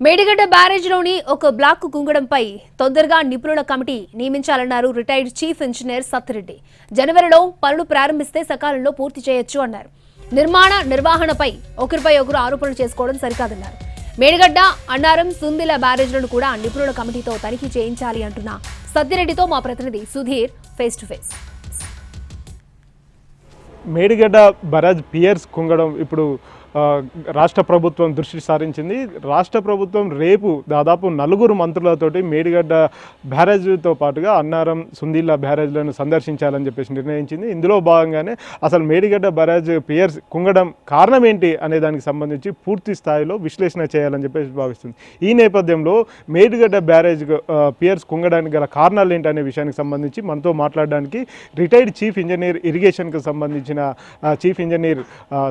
మేడిగడ్డ బ్యారేజ్లోని ఒక బ్లాక్ కుంగడంపై తొందరగా నిపుణుల కమిటీ నియమించాలన్నారు రిటైర్డ్ చీఫ్ ఇంజనీర్ సత్తిరెడ్డి. జనవరిలో పనులు ప్రారంభిస్తే సకాలంలో పూర్తి చేయొచ్చు అన్నారు. నిర్మాణ నిర్వహణపై ఒకరిపై ఒకరు ఆరోపణలు చేసుకోవడం సరికాదన్నారు. మేడిగడ్డ, అన్నారం, సుందిల బ్యారేజ్లను కూడా నిపుణుల కమిటీతో తనిఖీ చేయించాలి అంటున్న సత్తిరెడ్డితో మా ప్రతినిధి Sudheer face to face. Medigadda barrage piers కుంగడం ఇప్పుడు రాష్ట్ర ప్రభుత్వం దృష్టి సారించింది. రాష్ట్ర ప్రభుత్వం రేపు దాదాపు 4 మంత్రులతోటి మేడిగడ్డ బ్యారేజ్తో పాటుగా అన్నారం, సుందిల్ల బ్యారేజ్లను సందర్శించాలని చెప్పేసి నిర్ణయించింది. ఇందులో భాగంగానే అసలు మేడిగడ్డ బరాజ్ పియర్స్ కుంగడం కారణం ఏంటి అనే దానికి సంబంధించి పూర్తి స్థాయిలో విశ్లేషణ చేయాలని చెప్పేసి భావిస్తుంది. ఈ నేపథ్యంలో మేడిగడ్డ బ్యారేజ్ పియర్స్ కుంగడానికి గల కారణాలు ఏంటి అనే విషయానికి సంబంధించి మనతో మాట్లాడడానికి రిటైర్డ్ చీఫ్ ఇంజనీర్ ఇరిగేషన్కి సంబంధించిన చీఫ్ ఇంజనీర్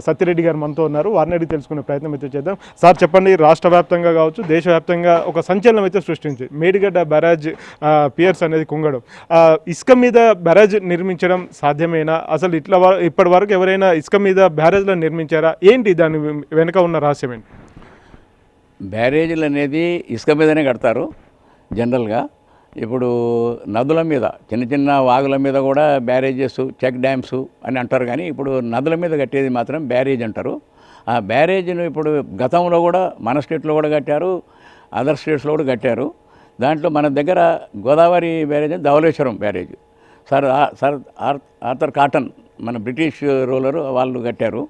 సత్తిరెడ్డి గారు మనతో ఉన్నారు. వారిని అడిగి తెలుసుకునే ప్రయత్నం అయితే చేద్దాం. సార్ చెప్పండి, రాష్ట్ర వ్యాప్తంగా కావచ్చు, దేశవ్యాప్తంగా ఒక సంచలనం అయితే సృష్టించి మేడిగడ్డ బ్యారేజ్ పియర్స్ అనేది కుంగడం, ఇసుక మీద బ్యారేజ్ నిర్మించడం సాధ్యమేనా? అసలు ఇప్పటి వరకు ఎవరైనా ఇసుక మీద బ్యారేజ్లను నిర్మించారా? ఏంటి దాని వెనుక ఉన్న రహస్యం ఏంటి? బ్యారేజీలు అనేది ఇసుక మీదనే కడతారు జనరల్గా. ఇప్పుడు నదుల మీద, చిన్న చిన్న వాగుల మీద కూడా బ్యారేజెస్, చెక్ డ్యామ్స్ అని అంటారు. కానీ ఇప్పుడు నదుల మీద కట్టేది మాత్రం బ్యారేజ్ అంటారు. ఆ బ్యారేజ్ను ఇప్పుడు గతంలో కూడా మన స్టేట్లో కూడా కట్టారు, అదర్ స్టేట్స్లో కూడా కట్టారు. దాంట్లో మన దగ్గర Godavari barrage, Dhavaleswaram barrage sir Arthur Cotton, మన బ్రిటిష్ రూలరు వాళ్ళు కట్టారు.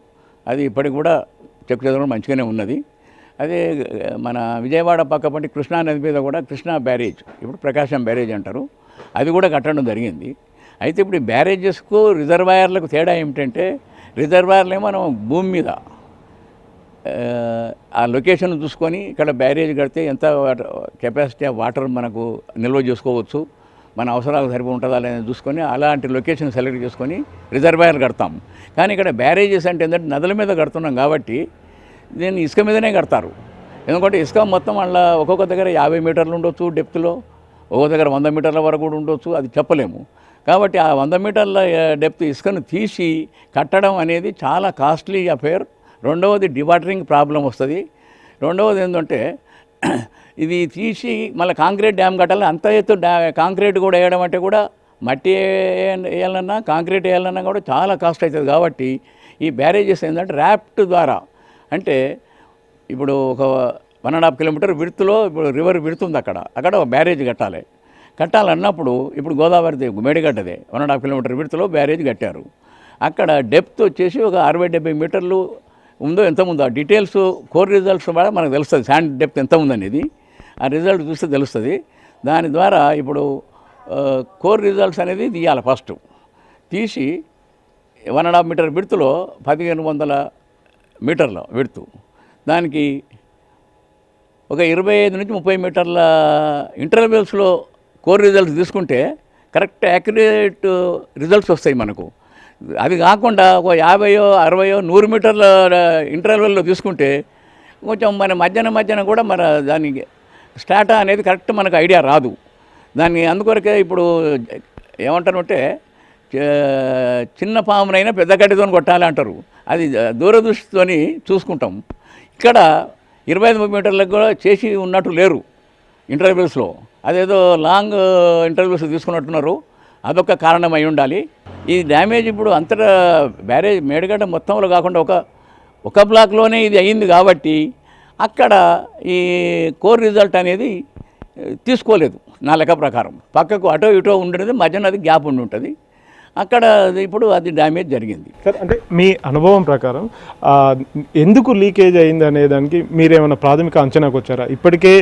అది ఇప్పటికి కూడా చెక్ చదవడం మంచిగానే ఉన్నది. అదే మన విజయవాడ పక్కపంటి కృష్ణా నది మీద కూడా కృష్ణా బ్యారేజ్, ఇప్పుడు ప్రకాశం బ్యారేజ్ అంటారు, అది కూడా కట్టడం జరిగింది. అయితే ఇప్పుడు ఈ బ్యారేజెస్కు రిజర్వాయర్లకు తేడా ఏమిటంటే, రిజర్వాయర్లే మనం భూమి మీద ఆ లొకేషన్ చూసుకొని ఇక్కడ బ్యారేజ్ కడితే ఎంత కెపాసిటీ ఆఫ్ వాటర్ మనకు నిల్వ చేసుకోవచ్చు, మన అవసరాలకు సరిపో ఉంటుందా లేదని చూసుకొని అలాంటి లొకేషన్ సెలెక్ట్ చేసుకొని రిజర్వాయర్ కడతాం. కానీ ఇక్కడ బ్యారేజెస్ అంటే ఏంటంటే నదుల మీద కడుతున్నాం కాబట్టి దీన్ని ఇసుక మీదనే కడతారు. ఎందుకంటే ఇసుక మొత్తం అలా ఒక్కొక్క దగ్గర 50 మీటర్లు ఉండొచ్చు డెప్త్లో, ఒక్కొక్క దగ్గర 100 మీటర్ల వరకు కూడా ఉండొచ్చు, అది చెప్పలేము. కాబట్టి ఆ 100 మీటర్ల డెప్త్ ఇసుకను తీసి కట్టడం అనేది చాలా కాస్ట్లీ అఫేర్. రెండవది డివాటరింగ్ ప్రాబ్లం వస్తుంది. రెండవది ఏంటంటే ఇది తీసి మళ్ళీ కాంక్రీట్ డ్యామ్ కట్టాలి. అంత ఎత్తు కాంక్రీట్ కూడా వేయడం అంటే కూడా మట్టి వేయాలన్నా కాంక్రీట్ వేయాలన్నా కూడా చాలా కాస్ట్ అవుతుంది. కాబట్టి ఈ బ్యారేజెస్ ఏంటంటే ర్యాప్ట్ ద్వారా, అంటే ఇప్పుడు ఒక 1.5 కిలోమీటర్ విడుతులో ఇప్పుడు రివర్ విడుతుంది, అక్కడ ఒక బ్యారేజ్ కట్టాలన్నప్పుడు ఇప్పుడు గోదావరిది మేడిగడ్డదే 1.5 కిలోమీటర్ విడుతులో బ్యారేజ్ కట్టారు. అక్కడ డెప్త్ వచ్చేసి ఒక 60-70 మీటర్లు ఉందో ఎంత ఉందో ఆ డీటెయిల్స్ కోర్ రిజల్ట్స్ కూడా మనకు తెలుస్తుంది. శాండ్ డెప్త్ ఎంత ఉందనేది ఆ రిజల్ట్ చూస్తే తెలుస్తుంది. దాని ద్వారా ఇప్పుడు కోర్ రిజల్ట్స్ అనేది తీయాలి. ఫస్ట్ తీసి 1.5 మీటర్ విడుతులో 1500 మీటర్ల విడుతు, దానికి ఒక 25 నుంచి 30 మీటర్ల ఇంటర్వెల్స్లో కోర్ రిజల్ట్స్ తీసుకుంటే కరెక్ట్ యాక్యురేట్ రిజల్ట్స్ వస్తాయి మనకు. అది కాకుండా ఒక 50, 60, 100 మీటర్ల ఇంటర్వెల్లో తీసుకుంటే కొంచెం మన మధ్యాహ్నం కూడా మన దానికి స్టాటా అనేది కరెక్ట్ మనకు ఐడియా రాదు. దాన్ని అందుకొరకే ఇప్పుడు ఏమంటారంటే చిన్న పామునైనా పెద్ద గడ్డితో కొట్టాలి అంటారు. అది దూరదృష్టితో చూసుకుంటాం. ఇక్కడ 25 మీటర్లకు కూడా చేసి ఉన్నట్టు లేరు ఇంటర్వెల్స్లో, అదేదో లాంగ్ ఇంటర్వెల్స్ తీసుకున్నట్టున్నారు. అదొక కారణం అయి ఉండాలి. ఈ డ్యామేజ్ ఇప్పుడు అంతటా బ్యారేజ్ మేడిగడ్డ మొత్తంలో కాకుండా ఒక బ్లాక్లోనే ఇది అయ్యింది కాబట్టి అక్కడ ఈ కోర్ రిజల్ట్ అనేది తీసుకోలేదు. నా లెక్క ప్రకారం పక్కకు అటో ఇటో ఉండేది, మధ్యన అది గ్యాప్ ఉండి ఉంటుంది. అక్కడ ఇప్పుడు అది డ్యామేజ్ జరిగింది. సార్, అంటే మీ అనుభవం ప్రకారం ఎందుకు లీకేజ్ అయింది అనే దానికి మీరేమైనా ప్రాథమిక అంచనాకు వచ్చారా? ఇప్పటికే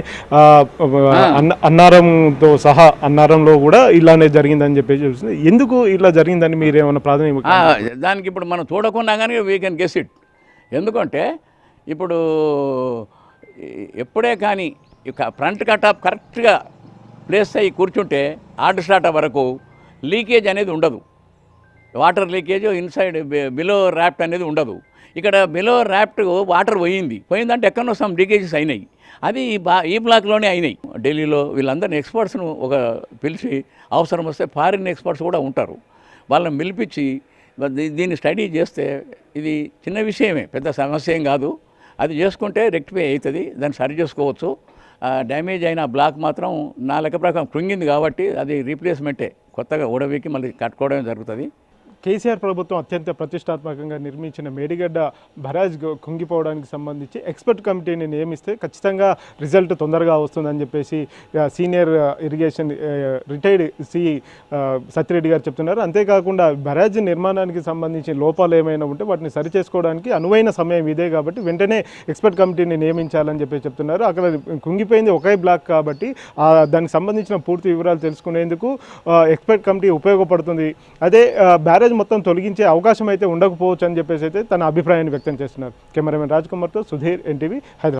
అన్నారంతో సహా అన్నారంలో కూడా ఇలానే జరిగిందని చెప్పేసి చూస్తుంది. ఎందుకు ఇలా జరిగిందని మీరేమైనా ప్రాథమిక దానికి ఇప్పుడు మనం చూడకుండా కానీ వీ కెన్ గెస్ ఇట్. ఎందుకంటే ఇప్పుడు ఎప్పుడే కానీ ఫ్రంట్ కటాప్ కరెక్ట్గా ప్లేస్ అయ్యి కూర్చుంటే ఆర్డర్ స్టార్ట్ వరకు లీకేజ్ అనేది ఉండదు. Water leakage inside below rapt అనేది ఉండదు. ఇక్కడ బిలో ర్యాప్ట్ వాటర్ పోయిందంటే ఎక్కడో సమ్ లీకేజెస్ అయినాయి. అది ఈ బ్లాక్లోనే అయినాయి. ఢిల్లీలో వీళ్ళందరినీ ఎక్స్పర్ట్స్ను పిలిచి అవసరం వస్తే ఫారిన్ ఎక్స్పర్ట్స్ కూడా ఉంటారు, వాళ్ళని పిలిపించి దీన్ని స్టడీ చేస్తే ఇది చిన్న విషయమే, పెద్ద సమస్య ఏం కాదు. అది చేసుకుంటే రెక్టిఫై అవుతుంది, దాన్ని సరి చేసుకోవచ్చు. డ్యామేజ్ అయిన బ్లాక్ మాత్రం నా లెక్క ప్రకారం కృంగింది కాబట్టి అది రీప్లేస్మెంటే, కొత్తగా ఊడబీకి మళ్ళీ కట్టుకోవడమే జరుగుతుంది. కేసీఆర్ ప్రభుత్వం అత్యంత ప్రతిష్టాత్మకంగా నిర్మించిన మేడిగడ్డ బరాజ్ కుంగిపోవడానికి సంబంధించి ఎక్స్పర్ట్ కమిటీని నియమిస్తే ఖచ్చితంగా రిజల్ట్ తొందరగా వస్తుందని చెప్పేసి senior irrigation retired CE Satya Reddy గారు చెప్తున్నారు. అంతేకాకుండా బరాజ్ నిర్మాణానికి సంబంధించి లోపాలు ఏమైనా ఉంటే వాటిని సరిచేసుకోవడానికి అనువైన సమయం ఇదే కాబట్టి వెంటనే ఎక్స్పర్ట్ కమిటీని నియమించాలని చెప్పి చెప్తున్నారు. అక్కడ కుంగిపోయింది ఒకే బ్లాక్ కాబట్టి దానికి సంబంధించిన పూర్తి వివరాలు తెలుసుకునేందుకు ఎక్స్పర్ట్ కమిటీ ఉపయోగపడుతుంది. అదే బ్యారేజ్ మొత్తం తొలగించే అవకాశం అయితే ఉండకపోవచ్చు అని చెప్పేసి అయితే తన అభిప్రాయాన్ని వ్యక్తం చేస్తున్నారు. కెమెరామెన్ రాజ్ కుమార్తో సుధీర్, ఎన్టీవీ, హైదరాబాద్.